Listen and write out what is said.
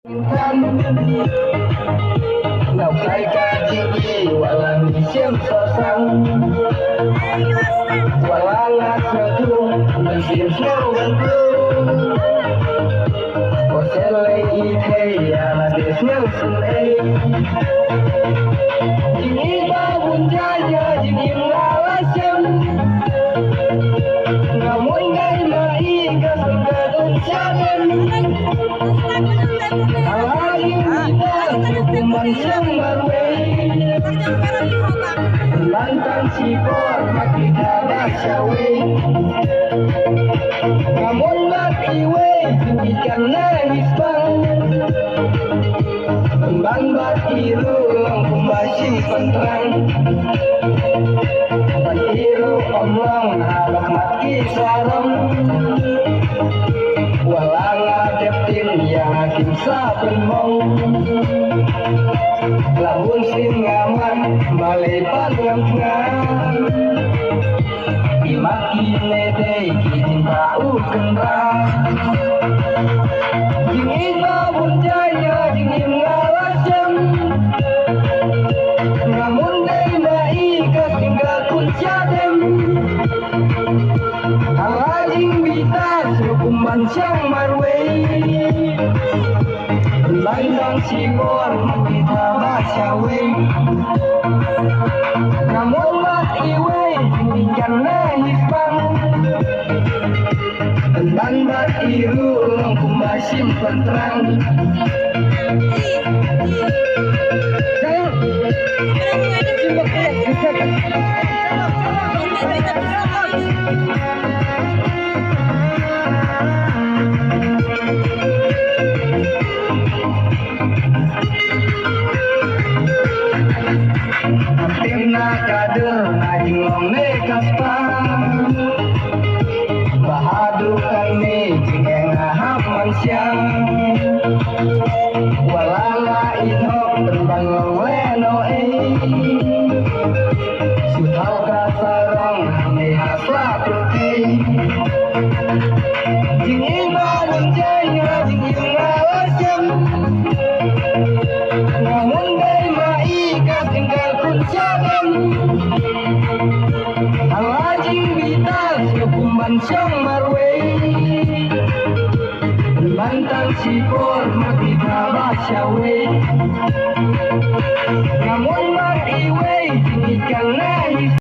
Nào khai ca chi chi walang siam sasang walang asatu mesin siam bantu Kosele ite ya la desnya sunai Jini babun jaya jini ngalasem Namun gai mai kasenggadun syadem Mansang marway Lantang sipor makita syawe Namun makiwe Tinggikan nangis bang Kembang batiru Langkung masih penterang Batiru omong Abang mati sarang Walang adeptin Yang hakim sabenmong Lamun singaman balai pagang Imaki nedei kijin bau kenrang Jingin babun jaya jingin ngalasem Namun dei mai ketinggal kuncadem Halajing bitas hukuman sang marwei Bandang sibor kita basyawe Namun iwe tinggikan nangis bang Dan batiru langkung masih penterang Timna kader najing longne kaspang Bahadu kami jingeng ahap mansyang Walala inhok terbang leno Sutau kasarong hame hasla putih Jingin balon jaya jingin ngalasem Namun dari mai katinggal kuncadem Halajing bitas hukuman syang marwei Bantang sipor makita basyawe Namun mak iwe tinggikan nangis